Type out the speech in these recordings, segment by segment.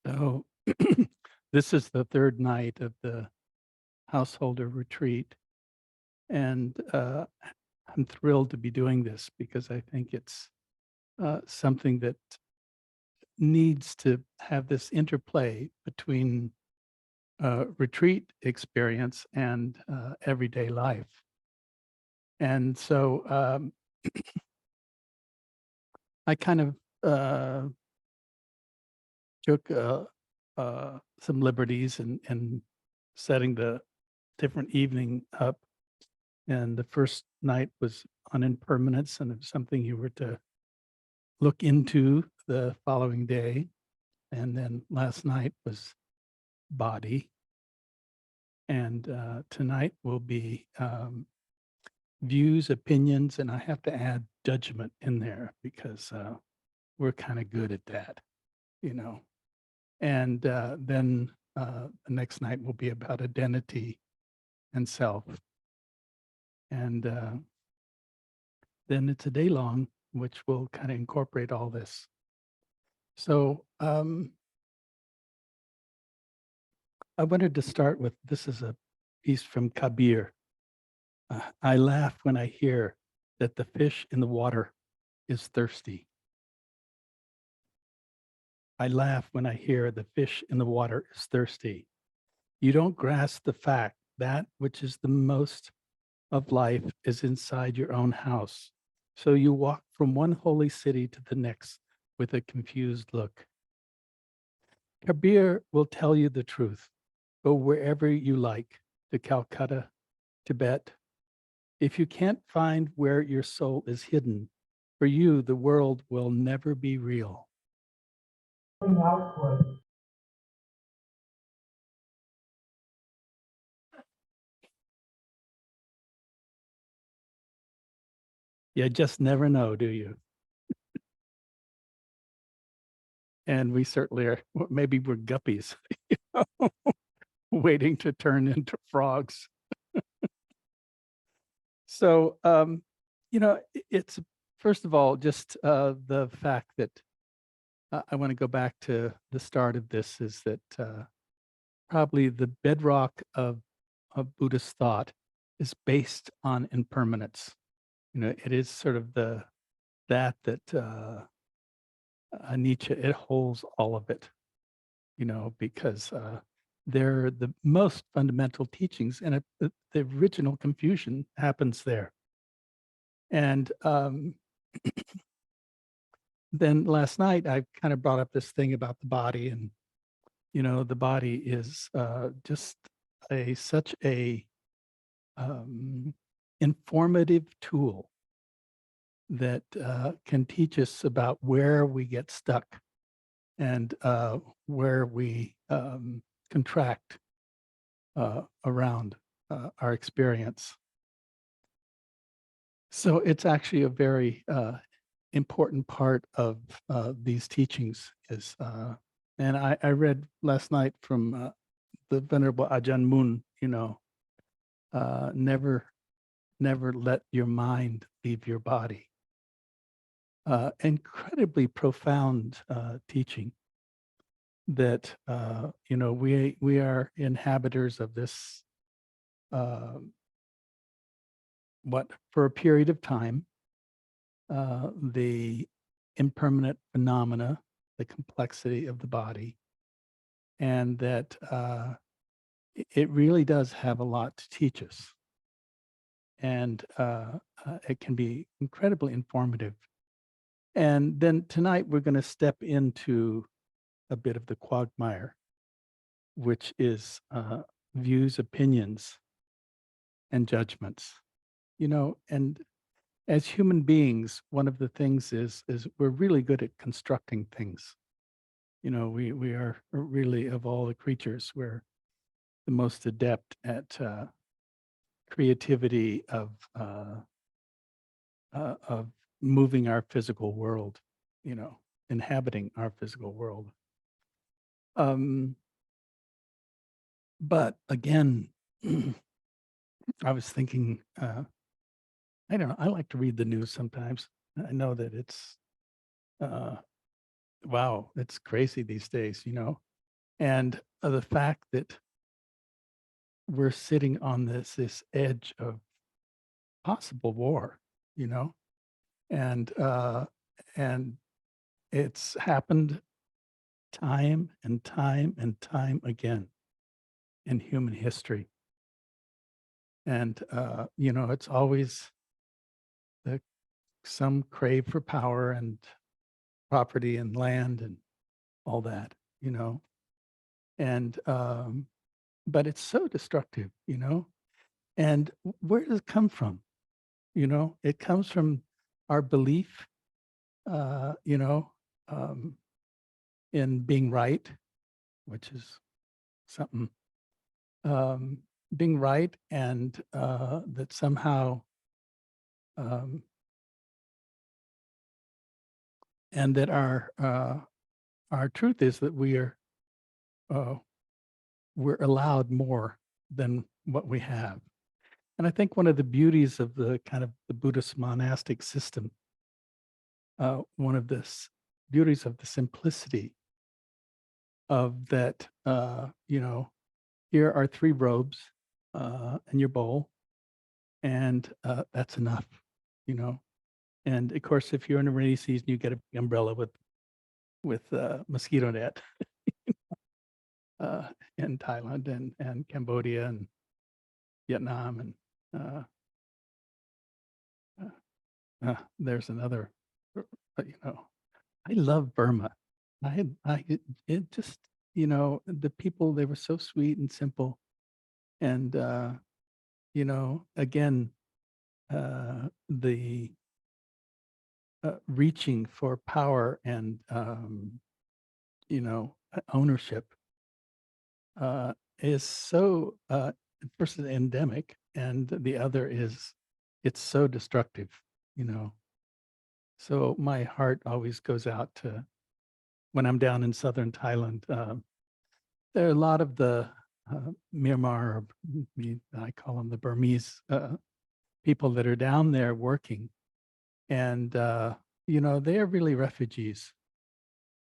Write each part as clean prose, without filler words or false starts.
So this is the third night of the householder retreat, and I'm thrilled to be doing this because I think it's something that needs to have this interplay between retreat experience and everyday life. And so I kind of took some liberties in setting the different evening up. And the first night was on impermanence, and it was something you were to look into the following day. And then last night was body. And tonight will be views, opinions, and I have to add judgment in there because we're kind of good at that, you know. And then the next night will be about identity and self. And then it's a day long, which will kind of incorporate all this. So I wanted to start with this is a piece from Kabir. I laugh when I hear that the fish in the water is thirsty. I laugh when I hear the fish in the water is thirsty. You don't grasp the fact that which is the most of life is inside your own house. So you walk from one holy city to the next with a confused look. Kabir will tell you the truth. Go wherever you like, to Calcutta, Tibet. If you can't find where your soul is hidden, for you, the world will never be real. You just never know, do you? And we certainly are, well, maybe we're guppies, you know, waiting to turn into frogs. So, it's first of all, just the fact that I want to go back to the start of this is that probably the bedrock of Buddhist thought is based on impermanence. You know, it is sort of that Nietzsche, it holds all of it, you know, because they're the most fundamental teachings, and the original confusion happens there. And then last night, I kind of brought up this thing about the body, and you know, the body is just such a um, informative tool that can teach us about where we get stuck and where we contract around our experience. So it's actually a very important part of these teachings is, and I read last night from the Venerable Ajahn Mun, you know, never, never let your mind leave your body. Incredibly profound teaching that, you know, we are inhabitants of this, uh, what, for a period of time, the impermanent phenomena, the complexity of the body, and that it really does have a lot to teach us. And it can be incredibly informative. And then tonight we're going to step into a bit of the quagmire, which is views, opinions, and judgments. You know, and as human beings, one of the things is we're really good at constructing things. You know, we are really, of all the creatures, we're the most adept at creativity of moving our physical world, you know, inhabiting our physical world. Um, but again, I was thinking, I don't know, I like to read the news sometimes. I know that it's, uh, wow, it's crazy these days, you know. And the fact that we're sitting on this edge of possible war, you know, and and it's happened time and time and time again in human history. And you know, it's always the some crave for power and property and land and all that, you know. And but it's so destructive, you know. And where does it come from? You know, it comes from our belief, you know, um, in being right, which is something, um, being right, and that somehow, um, and that our truth is that uh, we're allowed more than what we have. And I think one of the beauties of the kind of the Buddhist monastic system, one of the beauties of the simplicity of that, you know, here are 3 robes, and your bowl, and, that's enough, you know? And, of course, if you're in a rainy season, you get a big umbrella with, mosquito net, uh, in Thailand and Cambodia and Vietnam and, uh, there's another, you know, I love Burma. It just, you know, the people, they were so sweet and simple, and, you know, again, the reaching for power and you know, ownership is so first is endemic, and the other is it's so destructive. You know, so my heart always goes out to when I'm down in southern Thailand. There are a lot of the Myanmar, or I call them the Burmese people that are down there working, and you know, they are really refugees.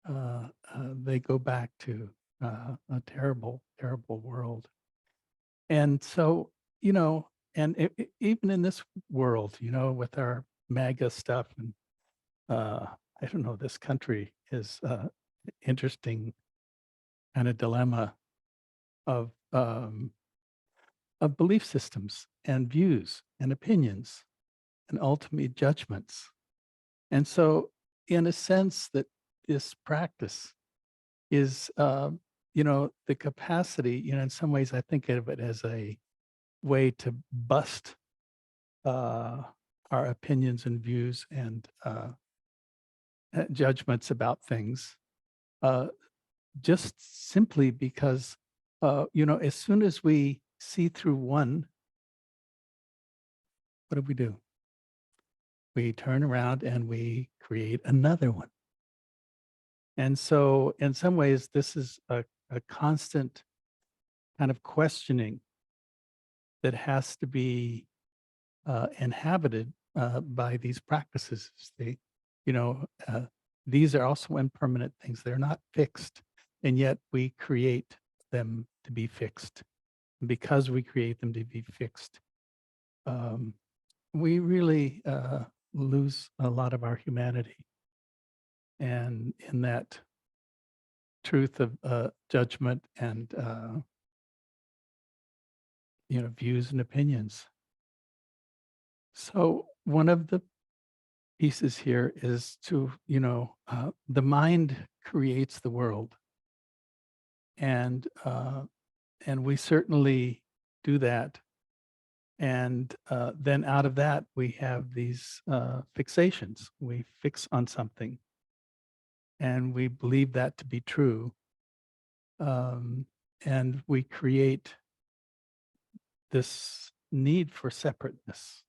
They go back to a terrible, terrible world. And so, you know, and even in this world, you know, with our MAGA stuff, and uh, I don't know, this country is interesting kind of dilemma of belief systems and views and opinions and ultimate judgments. And so, in a sense, that this practice is, you know, the capacity, you know, in some ways I think of it as a way to bust uh, our opinions and views and judgments about things, uh, just simply because, you know, as soon as we see through one, what do we do? We turn around and we create another one. And so, in some ways, this is a constant kind of questioning that has to be inhabited by these practices. They, you know, these are also impermanent things. They're not fixed, and yet we create them to be fixed. And because we create them to be fixed, um, we really lose a lot of our humanity. And in that truth of judgment and you know, views and opinions. So one of the pieces here is to, you know, the mind creates the world, and we certainly do that. And then out of that, we have these fixations. We fix on something, and we believe that to be true, um, and we create this need for separateness.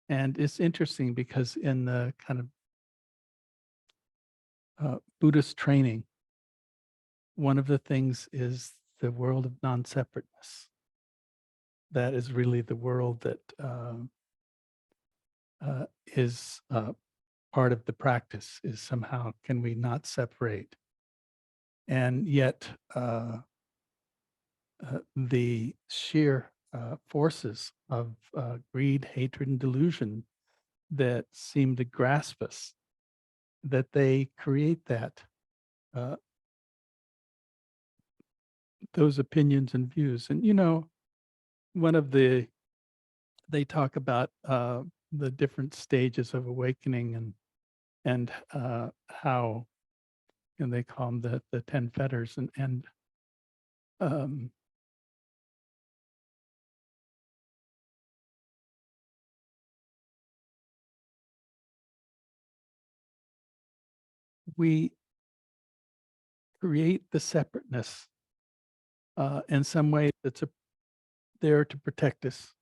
And it's interesting because in the kind of Buddhist training, one of the things is the world of non-separateness. That is really the world that is part of the practice, is somehow can we not separate? And yet, the sheer forces of greed, hatred, and delusion that seem to grasp us, that they create uh, those opinions and views. And one of they talk about the different stages of awakening and how they call them the 10 fetters and um, we create the separateness in some way that's there to protect us,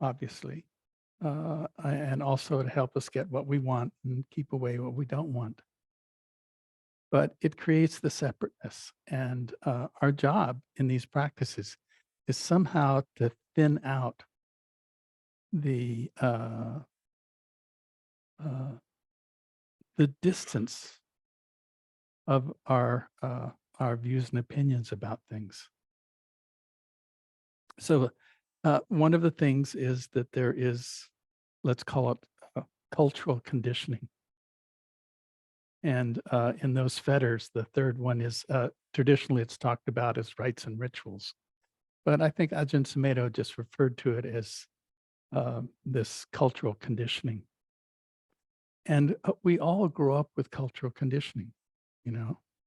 obviously, and also to help us get what we want and keep away what we don't want. But it creates the separateness. And our job in these practices is somehow to thin out the uh, the distance of our views and opinions about things. So one of the things is that there is, let's call it cultural conditioning. And in those fetters, the third one is traditionally it's talked about as rites and rituals. But I think Ajahn Sumedho just referred to it as this cultural conditioning. And we all grow up with cultural conditioning,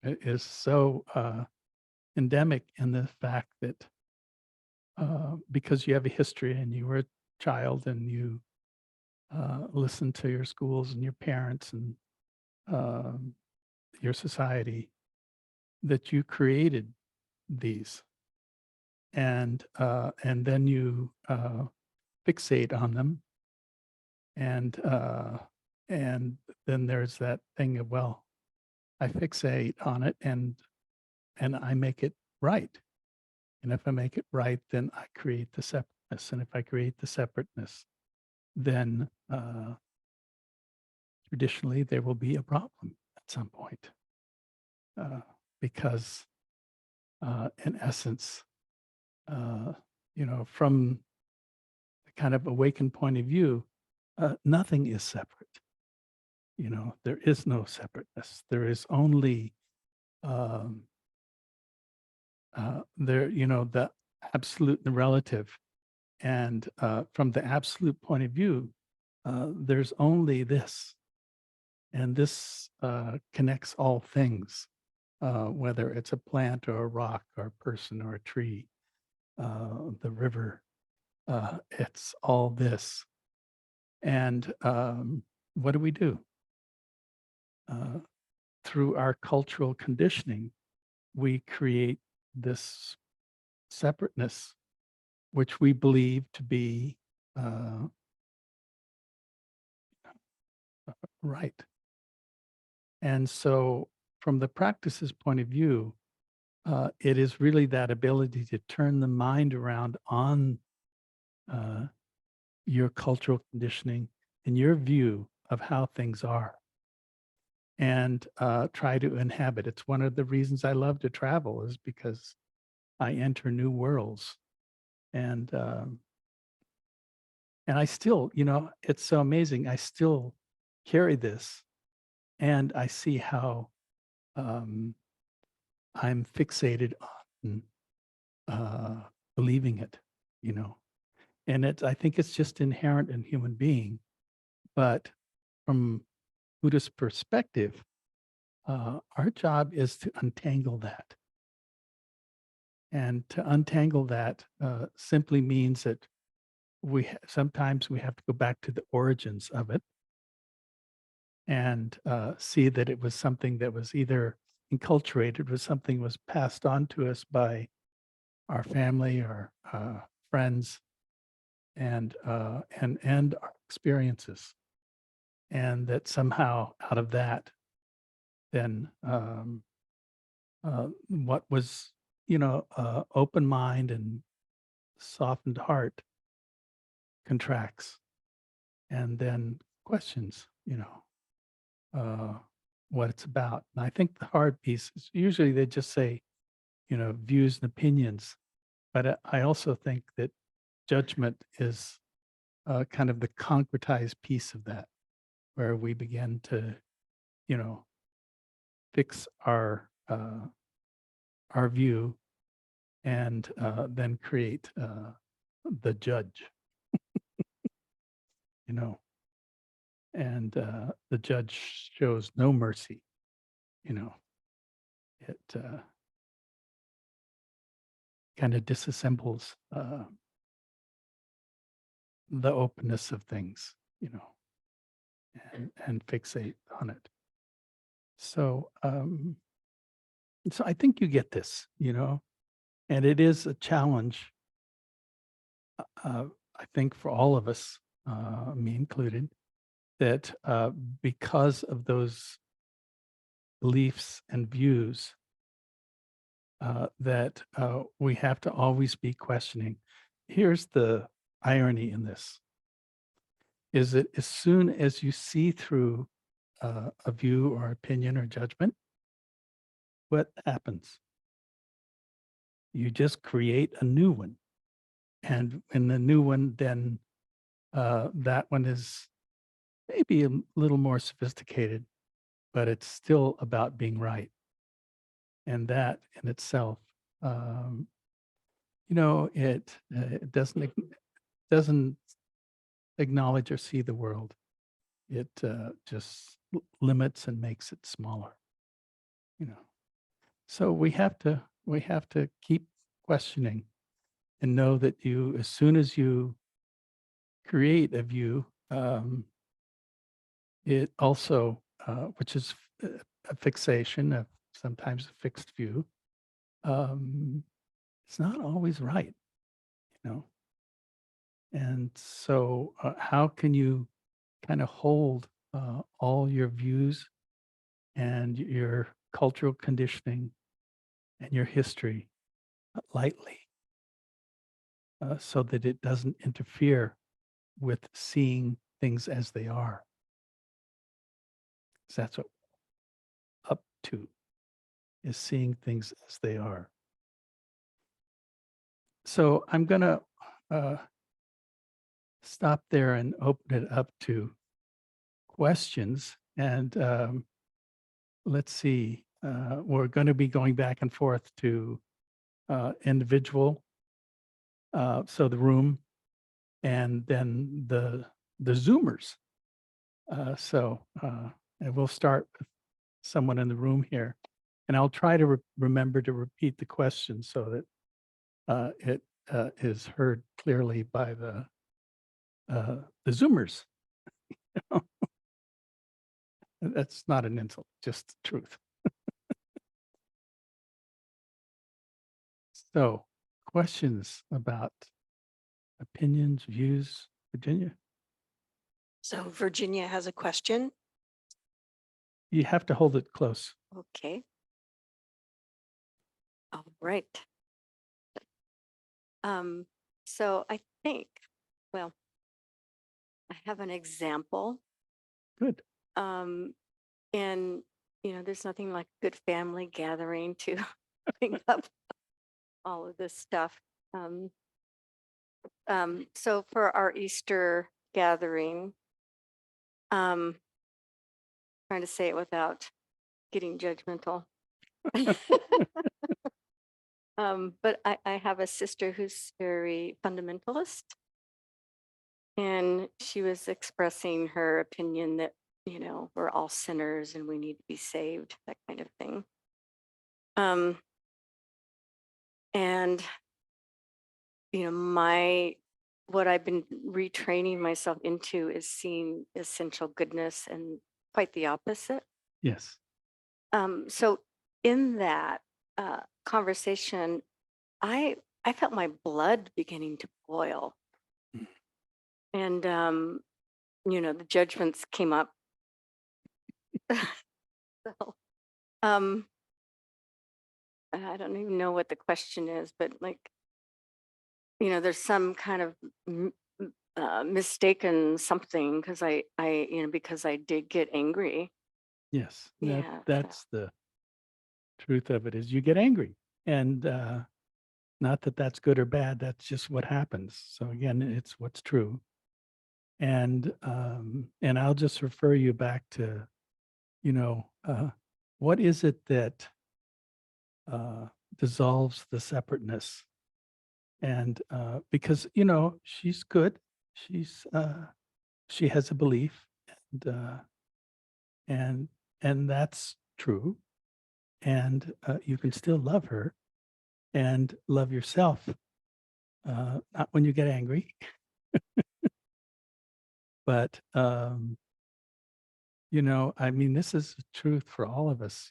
it is so endemic in the fact that because you have a history and you were a child and you listened to your schools and your parents and um, your society, that you created these and then you fixate on them and and then there's that thing of, well, I fixate on it and I make it right. And if I make it right, then I create the separateness. And if I create the separateness, then traditionally there will be a problem at some point. Because in essence, uh, from the kind of awakened point of view, nothing is separate. There is no separateness. There is only um, the absolute and the relative. And from the absolute point of view, there's only this, and this connects all things, whether it's a plant or a rock or a person or a tree, the river. It's all this. And what do? Uh, Through our cultural conditioning, we create this separateness, which we believe to be uh, right. And so, from the practice's point of view, it is really that ability to turn the mind around on uh, your cultural conditioning and your view of how things are and try to inhabit. It's one of the reasons I love to travel is because I enter new worlds. And I still, it's so amazing. I still carry this and I see how um, I'm fixated on believing it, you know. And I think it's just inherent in human being. But from Buddhist perspective, our job is to untangle that. And to untangle that simply means that sometimes we have to go back to the origins of it and see that it was something that was either enculturated, was something was passed on to us by our family or friends and our experiences, and that somehow out of that, then what was open mind and softened heart contracts, and then questions, uh, what it's about. And I think the hard piece is usually they just say, views and opinions. But I also think that judgment is kind of the concretized piece of that, where we begin to, you know, fix our view and then create the judge, you know, and the judge shows no mercy, you know, it kind of disassembles the openness of things, and fixate on it. So, so I think you get this, and it is a challenge, I think, for all of us, me included, that because of those beliefs and views, that we have to always be questioning. Here's the irony in this is that as soon as you see through a view or opinion or judgment, what happens? You just create a new one. And in the new one, then that one is maybe a little more sophisticated, but it's still about being right. And that in itself, um, it doesn't acknowledge or see the world. It just limits and makes it smaller. You know, so we have to keep questioning and know that as soon as you create a view, it also, which is a fixation, sometimes a fixed view, um, it's not always right, you know. And so, how can you kind of hold all your views and your cultural conditioning and your history lightly, so that it doesn't interfere with seeing things as they are? 'Cause that's what up to is seeing things as they are. So I'm going to uh, stop there and open it up to questions. And let's see, we're going to be going back and forth to individual, so the room, and then the Zoomers. And we'll start with someone in the room here, and I'll try to remember to repeat the question so that it is heard clearly by the Zoomers. That's not an insult, just the truth. So, questions about opinions, views, Virginia? So Virginia has a question. You have to hold it close. Okay. All right. So I think, well, I have an example. Good. And there's nothing like a good family gathering to bring up all of this stuff. So for our Easter gathering, trying to say it without getting judgmental. But I have a sister who's very fundamentalist, and she was expressing her opinion that, we're all sinners and we need to be saved, that kind of thing. And, what I've been retraining myself into is seeing essential goodness and quite the opposite. Yes. So in that conversation, I felt my blood beginning to boil, Mm. and the judgments came up. So, I don't even know what the question is, but there's some kind of mistaken something because because I did get angry. Yes, Yeah. So, that's the truth of it is you get angry. And not that that's good or bad, that's just what happens. So again, it's what's true. And I'll just refer you back to, you know, what is it that uh, dissolves the separateness? And because, she's good, she's she has a belief, and and that's true. And you can still love her and love yourself, not when you get angry, but I mean, this is the truth for all of us,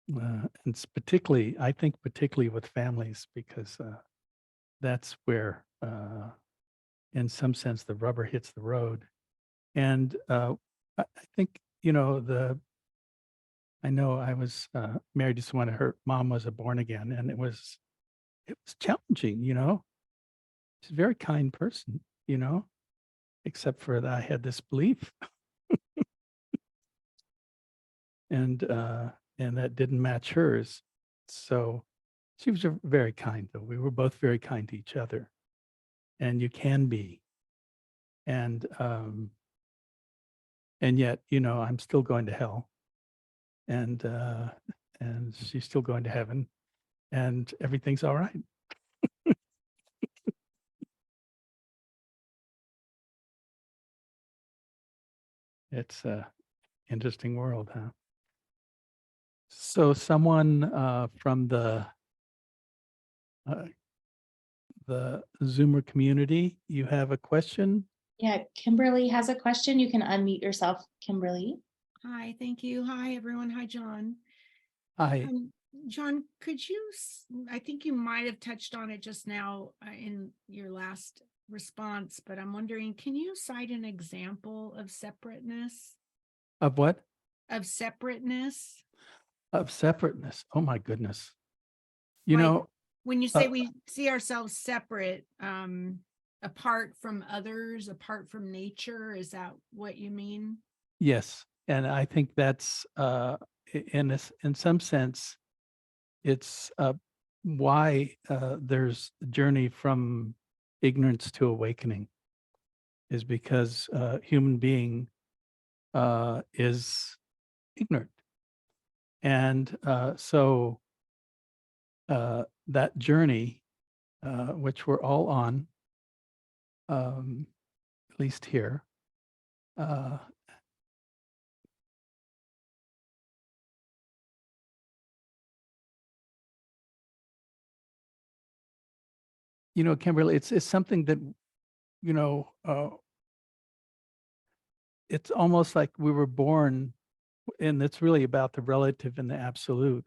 and it's particularly, I think, particularly with families, because that's where, in some sense, the rubber hits the road. And I think, I know I was married to someone, her mom was a born again, and it was challenging, She's a very kind person, except for that I had this belief, and that didn't match hers. So she was very kind, though. We were both very kind to each other, and you can be. And yet, I'm still going to hell, and she's still going to heaven, and everything's all right. It's a interesting world, huh? So someone from uh, the Zoomer community, you have a question? Yeah, Kimberly has a question. You can unmute yourself, Kimberly. Hi, thank you. Hi, everyone. Hi, John. Hi. John, could you, I think you might have touched on it just now in your last response, but I'm wondering, can you cite an example of separateness? Of what? Of separateness? Of separateness. Oh my goodness. You Like know, when you uh, say we see ourselves separate, apart from others, apart from nature, is that what you mean? yes. And I think that's in some sense, it's why there's a journey from ignorance to awakening, is because human being is ignorant. And so that journey, which we're all on, um, at least here, uh, Kimberly, it's something that, you know, uh, it's almost like we were born, and it's really about the relative and the absolute,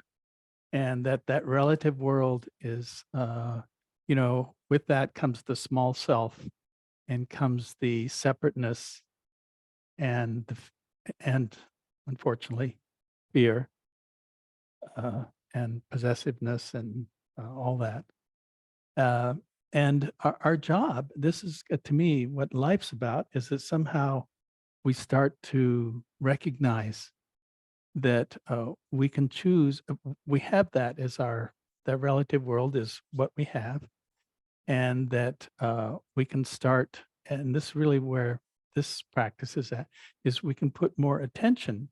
and that relative world is, with that comes the small self, and comes the separateness, and and unfortunately fear, uh, and possessiveness, and all that. Uh, and our job, this is to me what life's about, is that somehow we start to recognize that we can choose. We have that as that relative world is what we have, and that we can start. And this really where this practice is at, is we can put more attention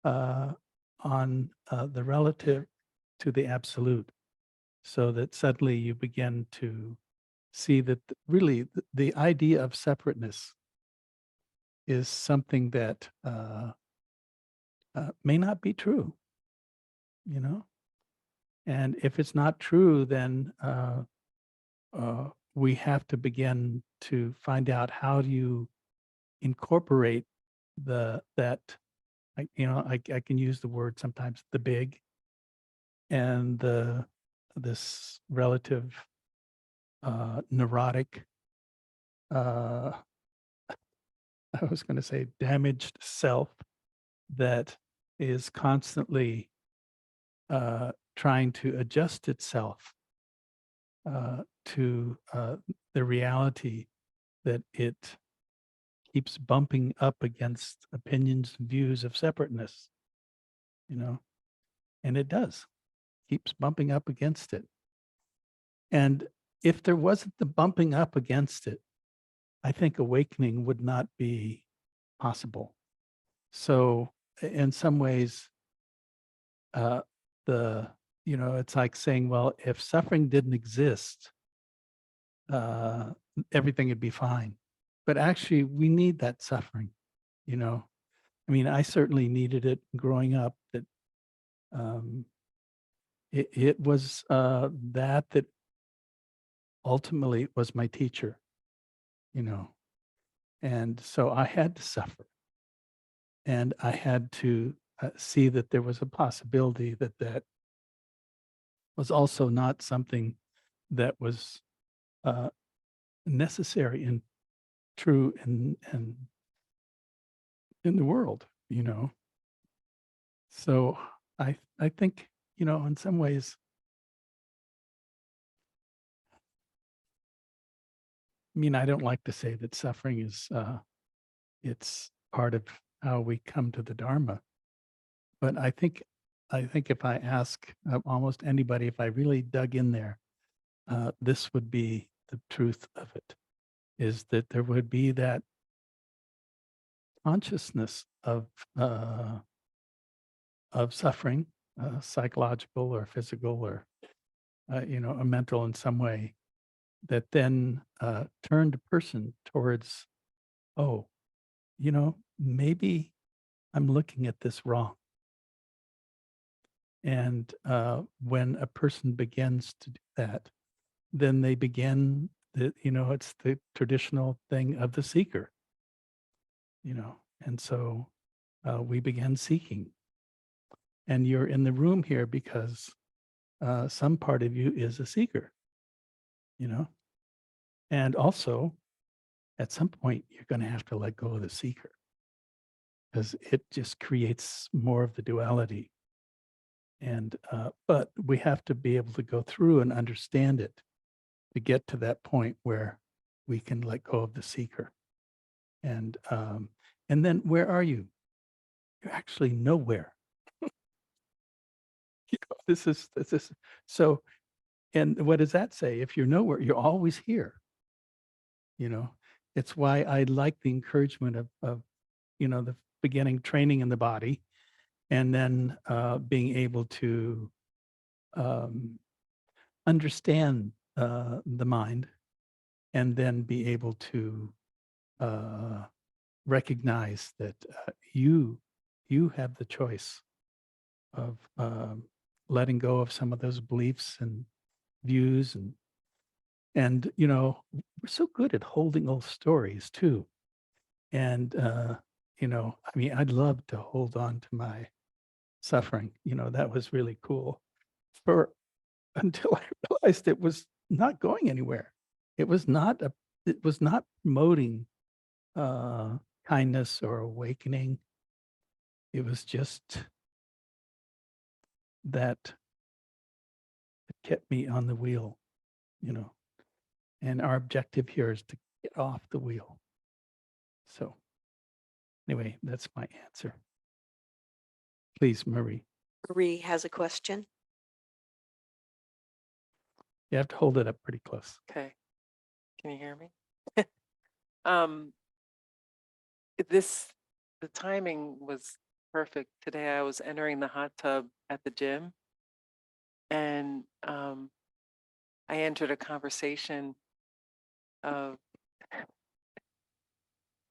uh, on the relative to the absolute, so that suddenly you begin to see that really the idea of separateness is something that may not be true, you know? And if it's not true, then we have to begin to find out how do you incorporate that, I can use the word sometimes, the big, and this relative neurotic, uh, I was going to say damaged self that is constantly trying to adjust itself to the reality that it keeps bumping up against opinions and views of separateness, you know, and it does, keeps bumping up against it. And if there wasn't the bumping up against it, I think awakening would not be possible. So in some ways, uh, it's like saying, well, if suffering didn't exist, everything would be fine. But actually, we need that suffering, you know. I mean, I certainly needed it growing up. That um, it was that ultimately was my teacher, you know. And so I had to suffer, and I had to see that there was a possibility that that was also not something that was uh, necessary and true and in the world, you know. So I think, you know, in some ways, I mean, I don't like to say that suffering is it's part of how we come to the Dharma, but I think if I ask almost anybody, if I really dug in there, this would be the truth of it, is that there would be that consciousness of suffering, psychological or physical or a mental in some way, that then turned a person towards, oh, maybe I'm looking at this wrong. And when a person begins to do that, then they begin it's the traditional thing of the seeker, and so we began seeking. And you're in the room here because some part of you is a seeker, you know, and also at some point you're going to have to let go of the seeker because it just creates more of the duality. And but we have to be able to go through and understand it to get to that point where we can let go of the seeker. And then where are you? You're actually nowhere. This is so. And what does that say? If you're nowhere, you're always here. It's why I like the encouragement of the beginning training in the body, and then being able to understand the mind, and then be able to recognize that you have the choice of letting go of some of those beliefs and views, and we're so good at holding old stories too. And I mean, I'd love to hold on to my suffering. That was really cool for until I realized it was not going anywhere. It was not promoting uh kindness or awakening. It was just that it kept me on the wheel, you know. And our objective here is to get off the wheel. So anyway, that's my answer. Please, Marie. Marie has a question. You have to hold it up pretty close. Okay. Can you hear me? Um, the timing was perfect. Today I was entering the hot tub at the gym, and I entered a conversation of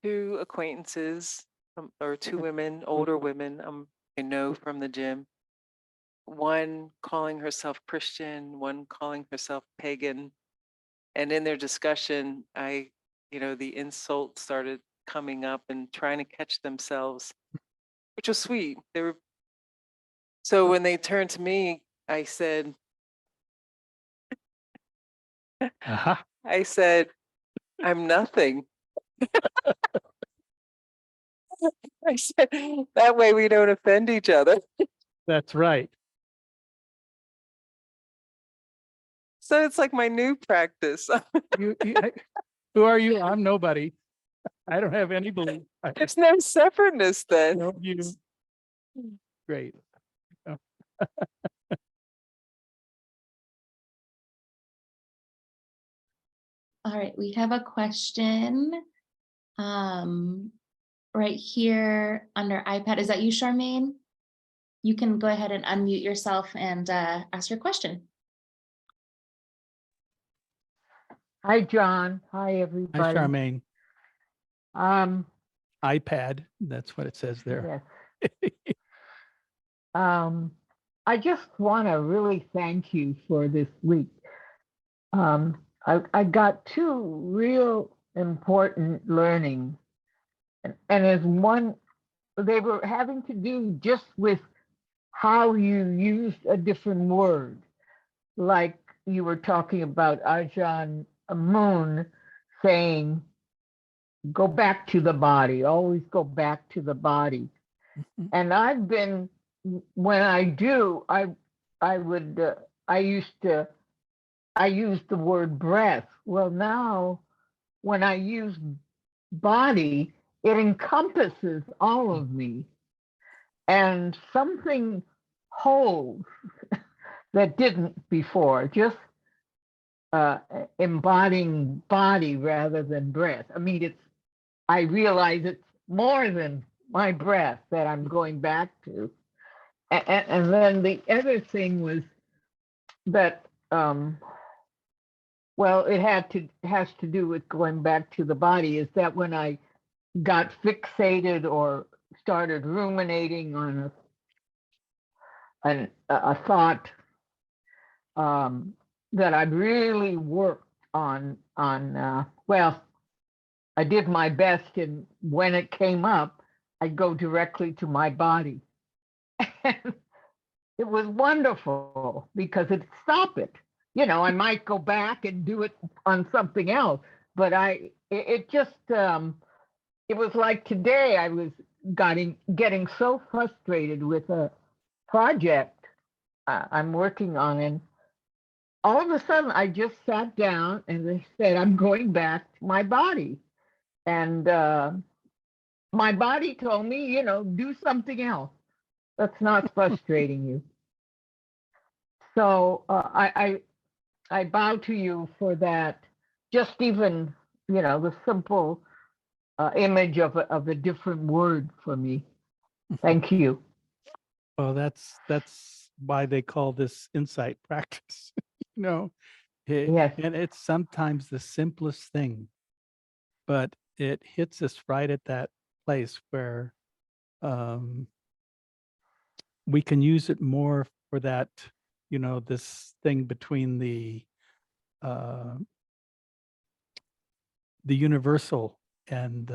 two acquaintances or two women, older women I know from the gym. One calling herself Christian, one calling herself pagan. And in their discussion, the insult started coming up and trying to catch themselves, which was sweet. So when they turned to me, I said, Aha. I'm nothing. I said, that way we don't offend each other. That's right. So it's like my new practice. Who are you? I'm nobody. I don't have any belief. I There's no separateness then. know you. Great. All right, we have a question. Right here under iPad. Is that you, Charmaine? You can go ahead and unmute yourself and ask your question. Hi, John. Hi, Hi, everybody. Charmaine. Um, iPad, that's what it says there. yes. I just want to really thank you for this week. I got two real important learnings, and as one, they were having to do just with how you used a different word, like you were talking about Ajahn Mun saying, go back to the body, always go back to the body. Mhm. And I've been, when I do, I used the word breath. Well, now when I use body, it encompasses all of me, and something holds that didn't before, just embodying body rather than breath. I mean, I realize it's more than my breath that I'm going back to. And then the other thing was that, well, it has to do with going back to the body, is that when I got fixated or started ruminating on a thought, that I really worked on, well, I did my best, and when it came up, I'd go directly to my body. And it was wonderful because it stopped it. You know, I might go back and do it on something else, but it just, it was like today I was getting so frustrated with a project I'm working on, and all of a sudden I just sat down and I said, I'm going back to my body. And my body told me, you know, do something else that's not frustrating you. So I bow to you for that. Just even, you know, the simple image of a different word for me. Thank you. Well, that's why they call this insight practice. You know, Yes. and it's sometimes the simplest thing, but it hits us right at that place where we can use it more for that, you know, this thing between the universal and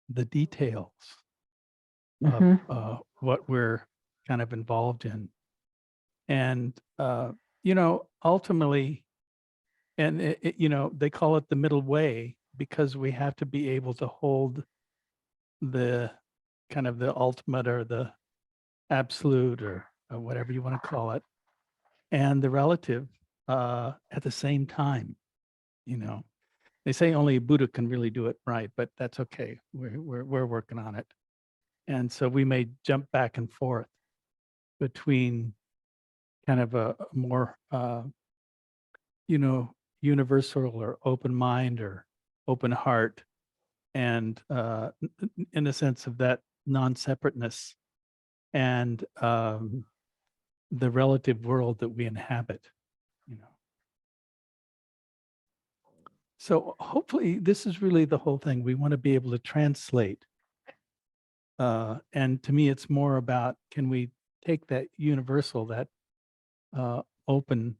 the details of Mhm. what we're kind of involved in. And, you know, ultimately, and you know, they call it the middle way because we have to be able to hold the kind of the ultimate or the absolute or whatever you want to call it, and the relative at the same time. You know, they say only Buddha can really do it right, but that's okay. We're working on it. And so we may jump back and forth between kind of a more, you know, universal or open mind or open heart, and in the sense of that non-separateness and the relative world that we inhabit, you know. So hopefully this is really the whole thing. We want to be able to translate. And to me, it's more about, can we take that universal, that open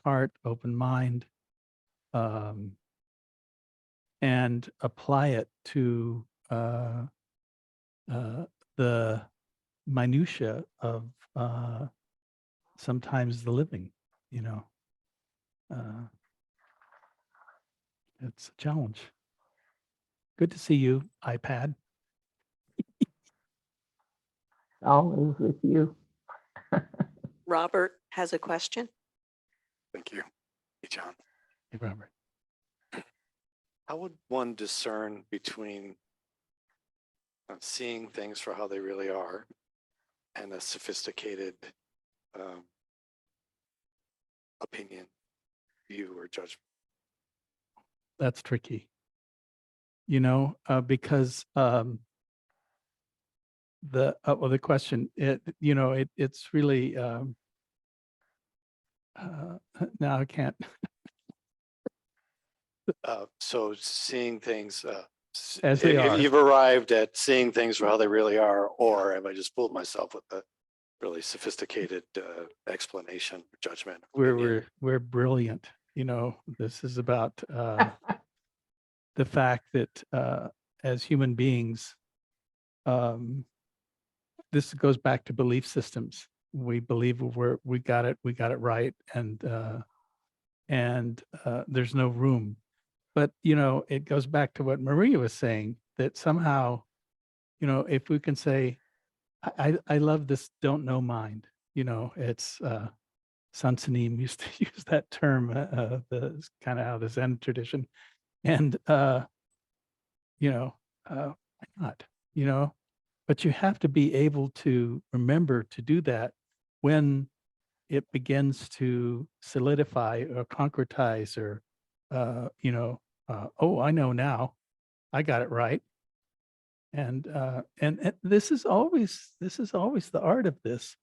heart, open mind, and apply it to the minutia of sometimes the living, you know. It's a challenge. Good to see you, iPad. Always with you. Robert has a question. Thank you. Hey, John. Hey, Robert. How would one discern between seeing things for how they really are and a sophisticated opinion, view, or judgment? That's tricky. Because the question, it's really now I can't. So seeing things As they if are. you've arrived at seeing things for how they really are, or have I just fooled myself with a really sophisticated explanation, or judgment? opinion? We're brilliant. This is about the fact that as human beings, this goes back to belief systems. We believe we got it right, and there's no room. But it goes back to what Maria was saying, that somehow, if we can say, I love this don't know mind. It's Sansanim used to use that term, the kind of how the Zen tradition, and why not? But you have to be able to remember to do that when it begins to solidify or concretize, or oh, I know now, I got it right. And this is always the art of this,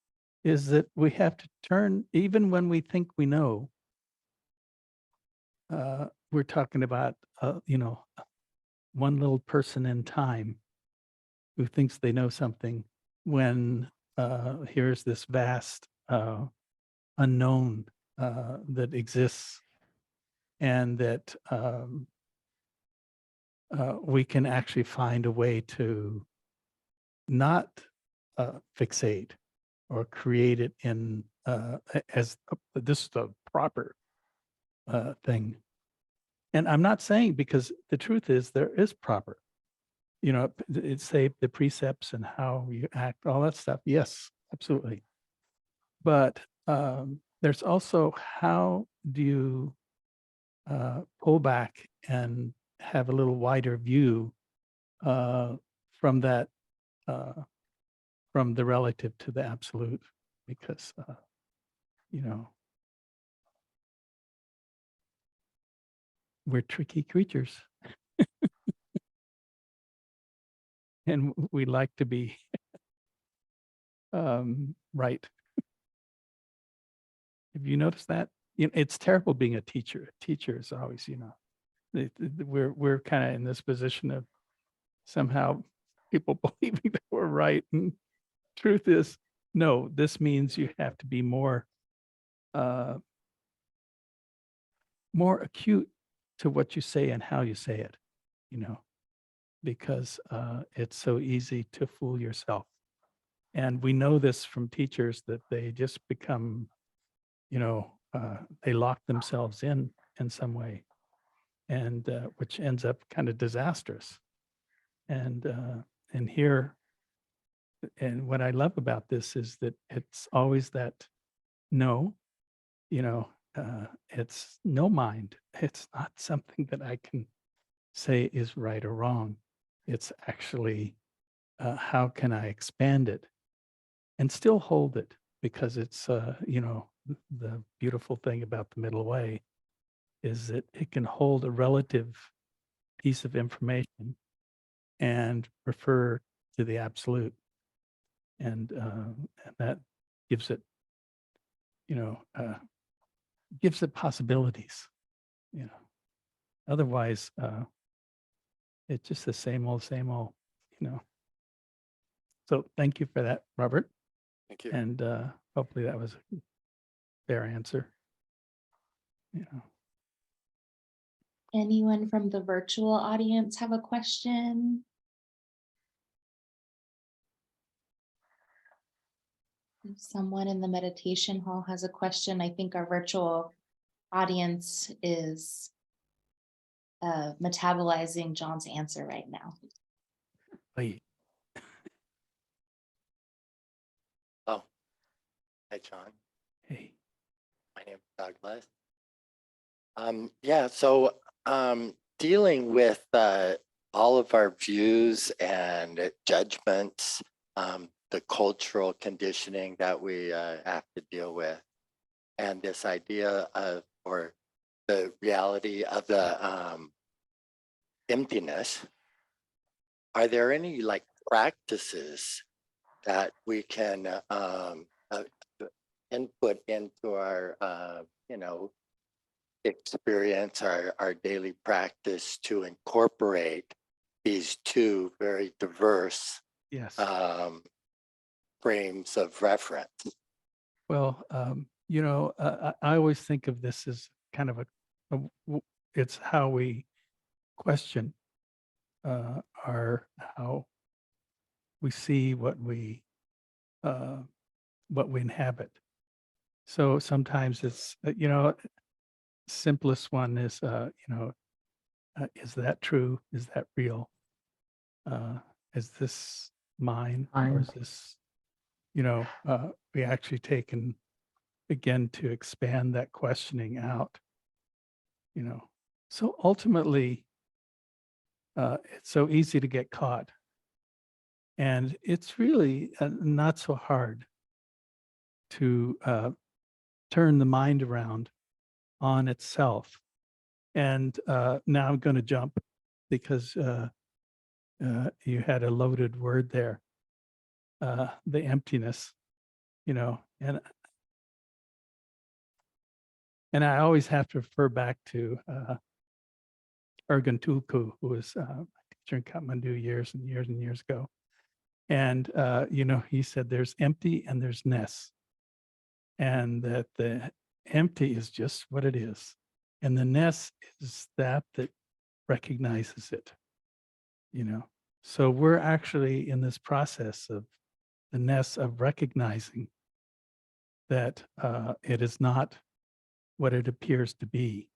is that we have to turn, even when we think we know. We're talking about one little person in time who thinks they know something, when here's this vast unknown that exists, and that we can actually find a way to not fixate or create it in as this is the proper thing. And I'm not saying, because the truth is there is proper, it's say the precepts and how you act, all that stuff. Yes, absolutely. But there's also, how do you pull back and have a little wider view from that, from the relative to the absolute, because we're tricky creatures. And we like to be right. Have you noticed that? It's terrible being a teacher. A teacher is always, we're kind of in this position of somehow people believing that we're right. And truth is, no, this means you have to be more acute to what you say and how you say it, because it's so easy to fool yourself. And we know this from teachers, that they just become, they lock themselves in some way, and which ends up kind of disastrous. And here, and what I love about this is that it's always that no, it's no mind. It's not something that I can say is right or wrong. It's actually how can I expand it and still hold it, because it's the beautiful thing about the middle way is that it can hold a relative piece of information and refer to the absolute, and that gives it gives it possibilities. Otherwise it's just the same old. So thank you for that, Robert. Thank you. And hopefully that was a fair answer. Anyone from the virtual audience have a question? If someone in the meditation hall has a question, I think our virtual audience is metabolizing John's answer right now. Wait. Oh, Hi, John. Hey, My name is Douglas. Yeah, so dealing with all of our views and judgments, the cultural conditioning that we have to deal with, and this idea of, or the reality of the emptiness, are there any like practices that we can input into our, experience, our daily practice to incorporate these two very diverse yes. frames of reference? Well, I always think of this as kind of it's how we question how we see what we inhabit. So sometimes it's, simplest one is, is that true? Is that real? Is this mine or Mine. is this, we actually taken again to expand that questioning out, so ultimately, it's so easy to get caught. And it's really not so hard to turn the mind around on itself. And now I'm going to jump because you had a loaded word there, the emptiness, and I always have to refer back to Ergun Tulku, who was a teacher in Kathmandu years and years and years ago. And, he said there's empty and there's ness. And that the empty is just what it is. And the ness is that recognizes it, So we're actually in this process of the ness of recognizing that it is not what it appears to be.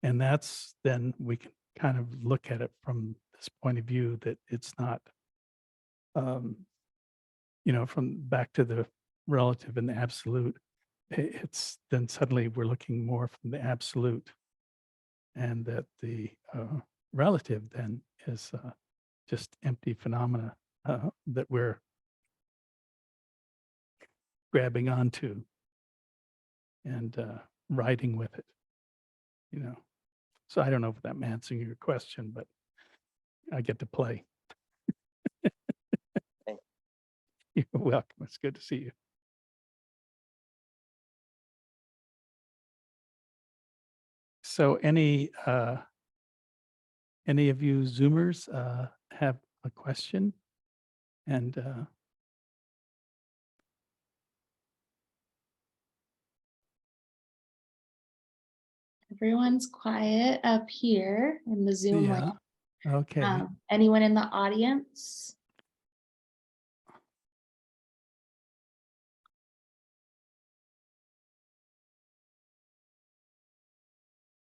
And that's then we can kind of look at it from this point of view that it's not, from back to the relative and the absolute, it's then suddenly we're looking more from the absolute, and that the relative then is just empty phenomena that we're grabbing onto and riding with it, So I don't know if I'm answering your question, but I get to play. Thank You're welcome. It's good to see you. So any of you Zoomers have a question? And Everyone's quiet up here in the Zoom yeah, link. okay. Anyone in the audience?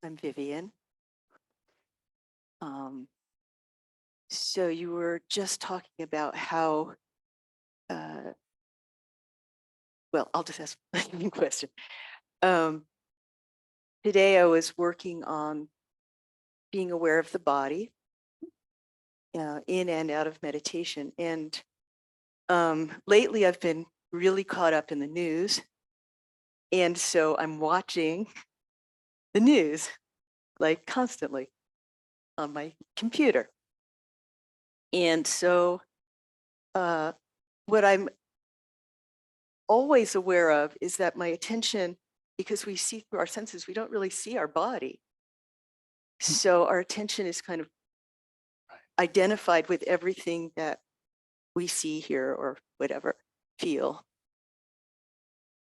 I'm Vivian. So you were just talking about how, well, I'll just ask a question. Today I was working on being aware of the body in and out of meditation. And lately I've been really caught up in the news. And so I'm watching the news like constantly on my computer. And so what I'm always aware of is that my attention, because we see through our senses, we don't really see our body. So our attention is kind of identified with everything that we see, hear, or whatever, feel.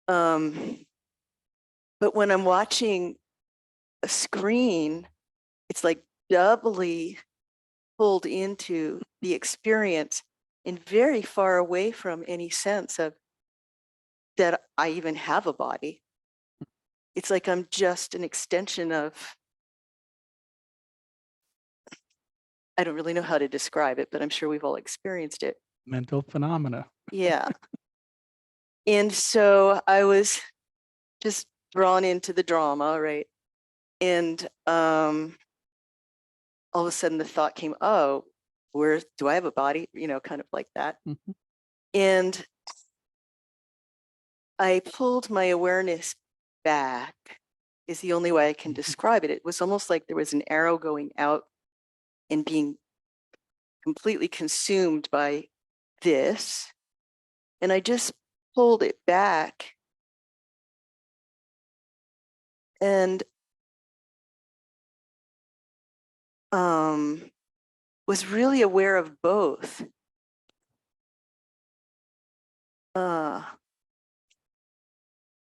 But when I'm watching a screen, it's like doubly pulled into the experience and very far away from any sense of that I even have a body. It's like I'm just an extension of, I don't really know how to describe it, but I'm sure we've all experienced it. Mental phenomena. Yeah. And so I was just drawn into the drama, right? And all of a sudden the thought came, oh, where do I have a body? You know, kind of like that. Mhm. And I pulled my awareness back, is the only way I can describe it. It was almost like there was an arrow going out and being completely consumed by this. And I just pulled it back. And was really aware of both.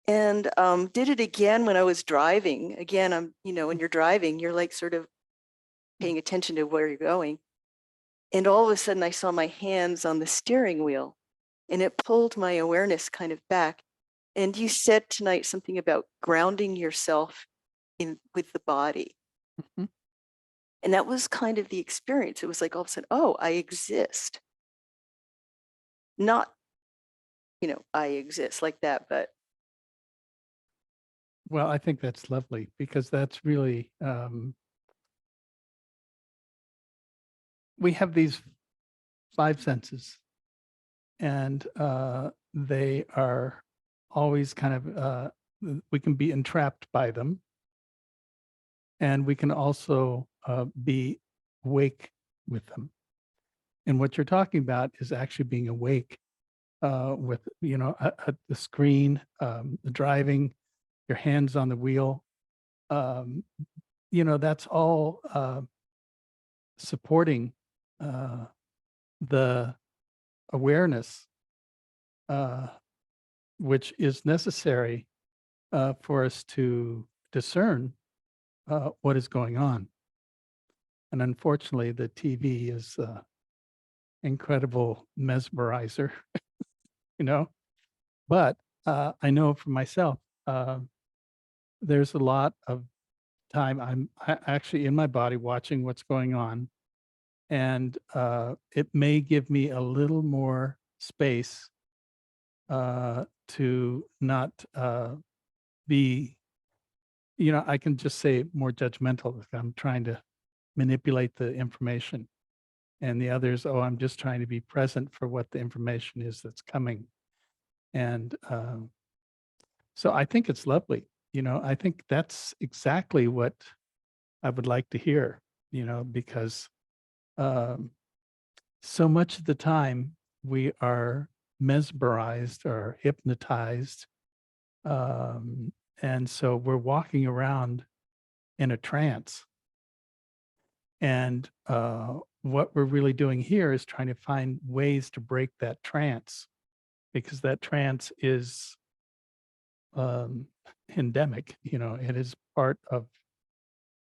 And did it again when I was driving. Again, you know, when you're driving, you're like sort of paying attention to where you're going. And all of a sudden I saw my hands on the steering wheel and it pulled my awareness kind of back. And you said tonight something about grounding yourself in with the body. Mhm. And that was kind of the experience. It was like all of a sudden, oh, I exist. Not, you know, I exist like that, but Well, I think that's lovely because that's really, we have these 5 senses and they are always kind of, we can be entrapped by them. And we can also be awake with them. And what you're talking about is actually being awake with, you know, the screen, the driving, your hands on the wheel. You know, that's all supporting the awareness, which is necessary for us to discern what is going on. And unfortunately, the TV is incredible mesmerizer, you know. But I know for myself, there's a lot of time I'm actually in my body watching what's going on. And it may give me a little more space to not be, you know, I can just say more judgmental if I'm trying to manipulate the information. And the others, oh, I'm just trying to be present for what the information is that's coming. And so I think it's lovely. You know, I think that's exactly what I would like to hear, you know, because so much of the time we are mesmerized or hypnotized. And so we're walking around in a trance. And what we're really doing here is trying to find ways to break that trance because that trance is endemic. You know, it is part of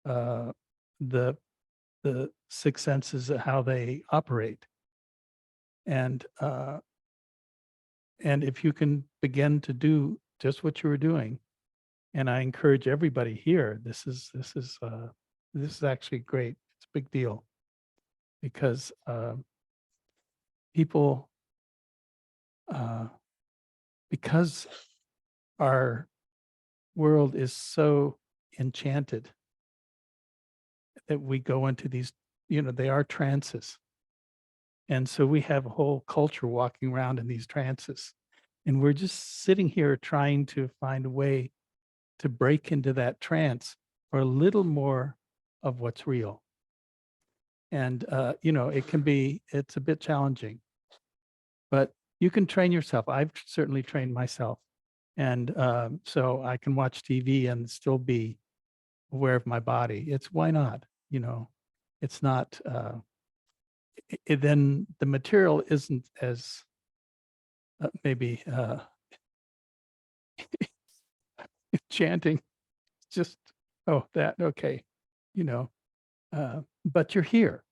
uh, the 6 senses, how they operate. And if you can begin to do just what you were doing, and I encourage everybody here, this is actually great. It's a big deal because people, because our world is so enchanted that we go into these, you know, they are trances. And so we have a whole culture walking around in these trances. And we're just sitting here trying to find a way to break into that trance for a little more of what's real. And, you know, it's a bit challenging, but you can train yourself. I've certainly trained myself. And so I can watch TV and still be aware of my body. Why not? You know, it's not, then the material isn't as maybe chanting, just, oh, that, okay, you know, but you're here.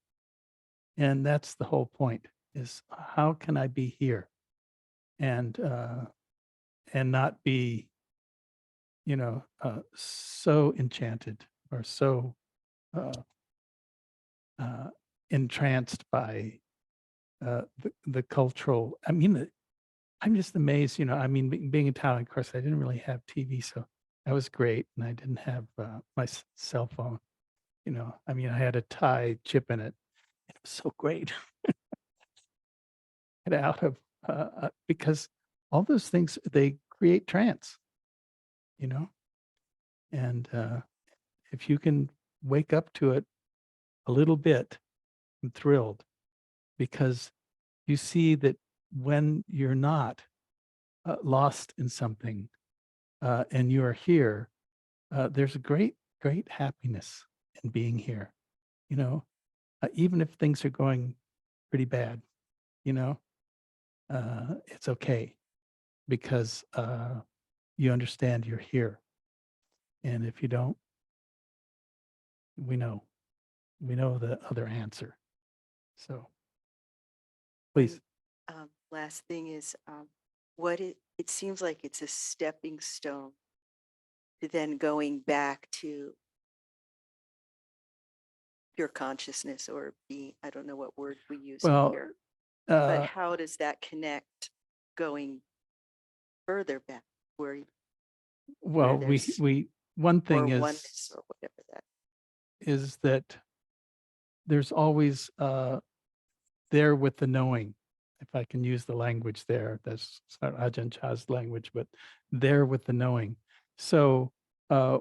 And that's the whole point is how can I be here and not be, you know, so enchanted or so entranced by the cultural, I mean, I'm just amazed, I mean, being in town, of course, I didn't really have TV, so that was great. And I didn't have my cell phone, I mean, I had a Thai chip in it. It was so great. Get out of, because all those things, they create trance, you know? And if you can wake up to it a little bit, I'm thrilled because you see that when you're not lost in something and you are here, there's a great, great happiness in being here. Even if things are going pretty bad, you know, it's okay because you understand you're here. And if you don't, we know the other answer. So please. Last thing is, what it seems like it's a stepping stone to then going back to pure consciousness or being, I don't know what word we use Well, here, but uh, how does that connect going further back where well, there's one or thing oneness or whatever that? is that there's always there with the knowing, if I can use the language there. That's not Ajahn Chah's language, but there with the knowing. So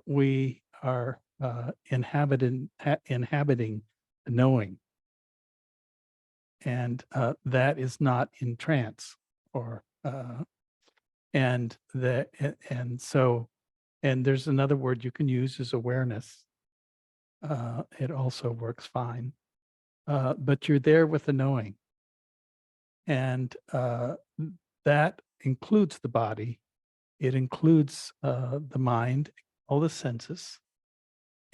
we are inhabiting the knowing, and that is not in trance or and so there's another word you can use is awareness. It also works fine, but you're there with the knowing. And that includes the body. It includes the mind, all the senses.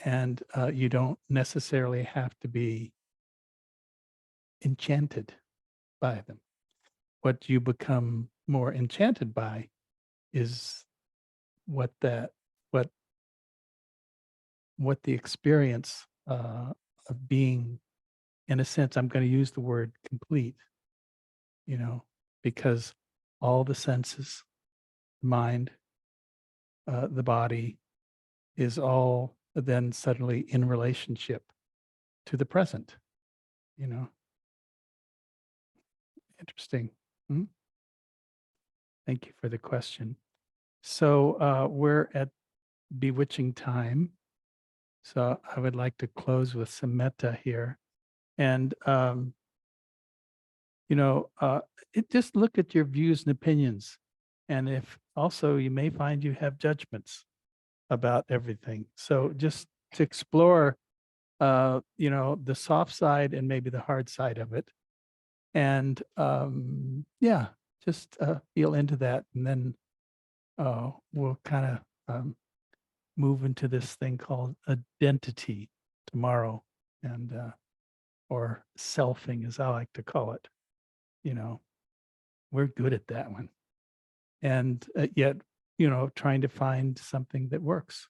And you don't necessarily have to be enchanted by them. What you become more enchanted by is what what the experience of being, in a sense, I'm going to use the word complete, because all the senses, mind, the body is all then suddenly in relationship to the present, you know. Interesting. Mhm. Thank you for the question. So we're at bewitching time. So I would like to close with some metta here. And, just look at your views and opinions. And if also you may find you have judgments about everything. So just to explore, the soft side and maybe the hard side of it. And just feel into that. And then we'll kind of move into this thing called identity tomorrow, and or selfing, as I like to call it. We're good at that one, and yet trying to find something that works.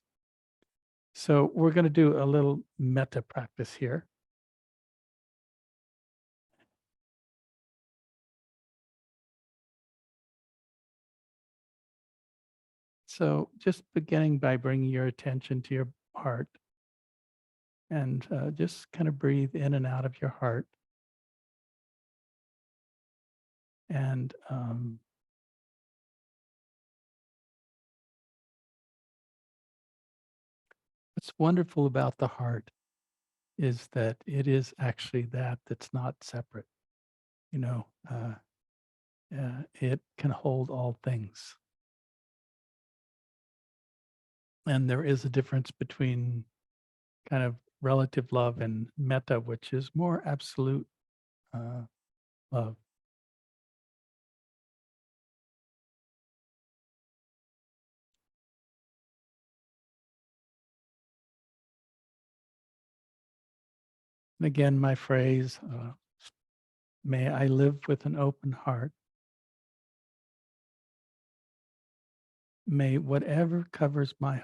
So we're going to do a little metta practice here. So just beginning by bringing your attention to your heart, and just kind of breathe in and out of your heart. And what's wonderful about the heart is that it is actually that's not separate. It can hold all things. And there is a difference between kind of relative love and metta, which is more absolute love. And again, my phrase, may I live with an open heart. May whatever covers my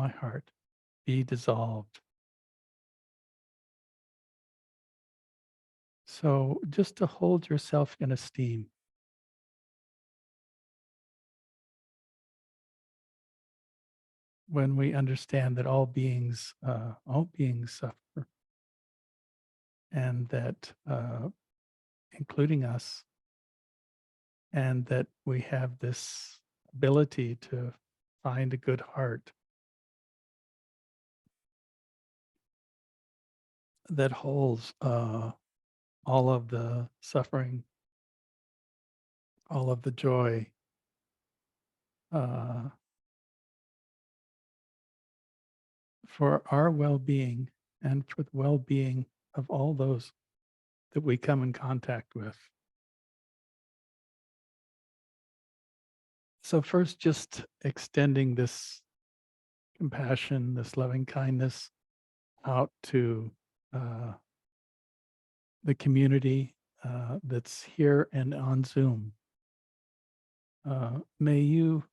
heart, be dissolved. So just to hold yourself in esteem. When we understand that all beings suffer, and that, including us, and that we have this ability to find a good heart that holds all of the suffering, all of the joy, uh, for our well-being and for the well-being of all those that we come in contact with. So first, just extending this compassion, this loving kindness out to the community that's here and on Zoom. May you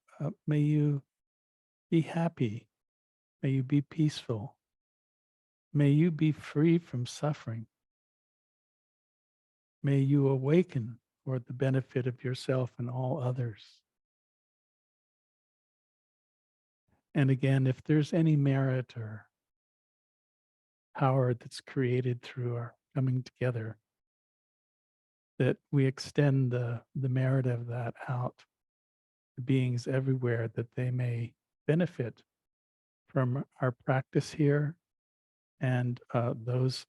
be happy. May you be peaceful. May you be free from suffering. May you awaken for the benefit of yourself and all others. And again, if there's any merit or power that's created through our coming together, that we extend the merit of that out to beings everywhere, that they may benefit from our practice here, and those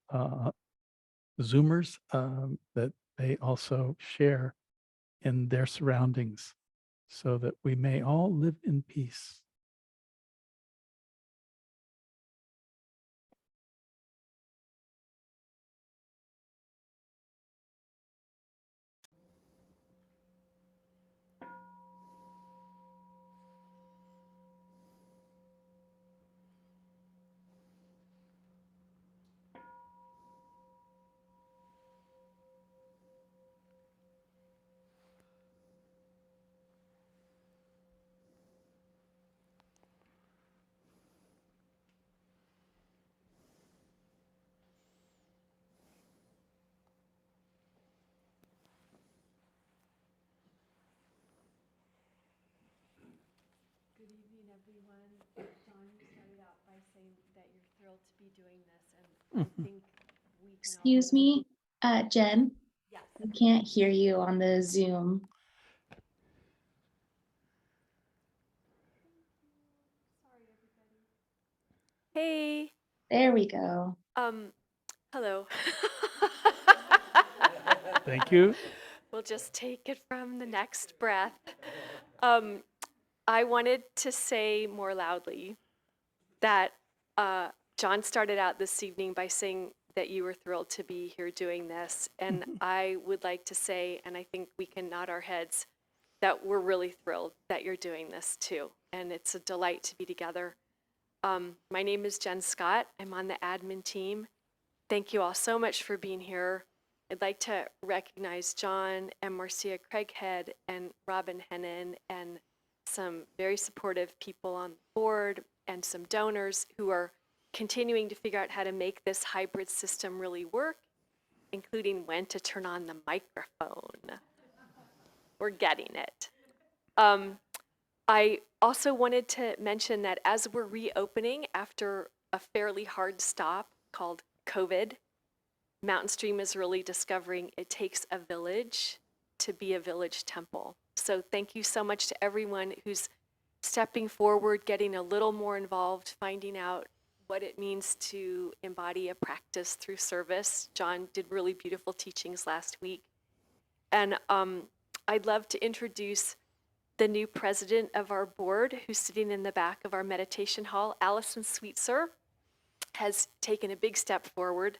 Zoomers that they also share in their surroundings, so that we may all live in peace. Good evening, everyone. John, you started out by saying that you're thrilled to be doing this, and I think we can all. Excuse me, Jen, Yes. I can't hear you on the Zoom. Sorry, everybody. Hey, There we go. hello. Thank you. We'll just take it from the next breath. I wanted to say more loudly that John started out this evening by saying that you were thrilled to be here doing this. And I would like to say, and I think we can nod our heads, that we're really thrilled that you're doing this too. And it's a delight to be together. My name is Jen Scott. I'm on the admin team. Thank you all so much for being here. I'd like to recognize John and Marcia Craighead and Robin Hennon and some very supportive people on the board and some donors who are continuing to figure out how to make this hybrid system really work, including when to turn on the microphone. We're getting it. I also wanted to mention that as we're reopening after a fairly hard stop called COVID, Mountain Stream is really discovering it takes a village to be a village temple. So thank you so much to everyone who's stepping forward, getting a little more involved, finding out what it means to embody a practice through service. John did really beautiful teachings last week. And I'd love to introduce the new president of our board, who's sitting in the back of our meditation hall. Allison Sweetser has taken a big step forward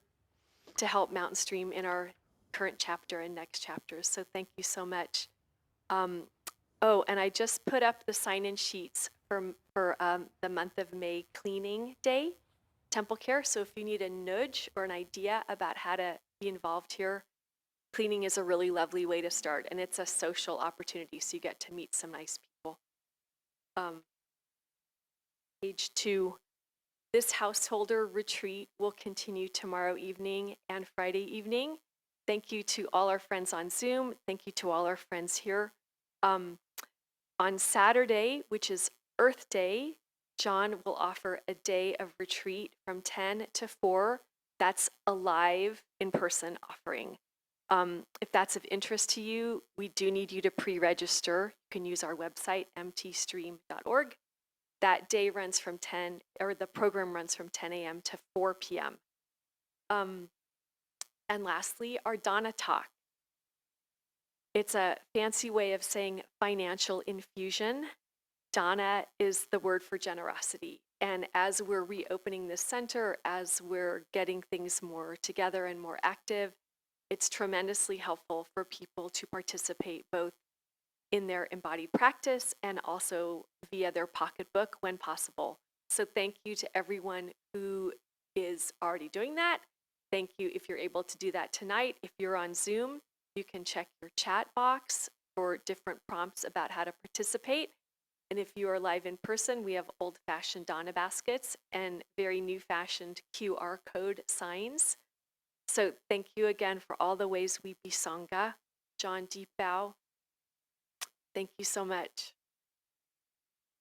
to help Mountain Stream in our current chapter and next chapters. So thank you so much. Oh, and I just put up the sign-in sheets for the month of May cleaning day, Temple Care. So if you need a nudge or an idea about how to be involved here, cleaning is a really lovely way to start, and it's a social opportunity, so you get to meet some nice people. Page 2. This householder retreat will continue tomorrow evening and Friday evening. Thank you to all our friends on Zoom. Thank you to all our friends here. On Saturday, which is Earth Day, John will offer a day of retreat from 10 to 4. That's a live in-person offering. If that's of interest to you, we do need you to pre-register. You can use our website, mtstream.org. That day runs from 10, or the program runs from 10 a.m. to 4 p.m. And lastly, our Donna Talk. It's a fancy way of saying financial infusion. Donna is the word for generosity. And as we're reopening this center, as we're getting things more together and more active, it's tremendously helpful for people to participate both in their embodied practice and also via their pocketbook when possible. So thank you to everyone who is already doing that. Thank you if you're able to do that tonight. If you're on Zoom, you can check your chat box for different prompts about how to participate. And if you are live in person, we have old-fashioned Donna baskets and very new-fashioned QR code signs. So thank you again for all the ways we be Sangha. John, deep bow. Thank you so much.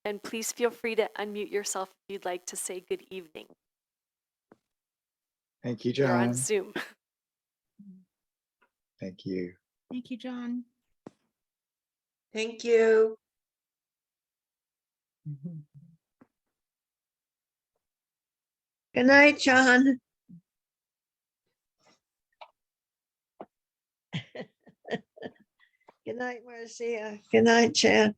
And please feel free to unmute yourself if you'd like to say good evening. Thank you, You're on John. Zoom. Thank you. Thank you, John. Thank you. Good night, John. Good night, Marcia. Good night, Chan.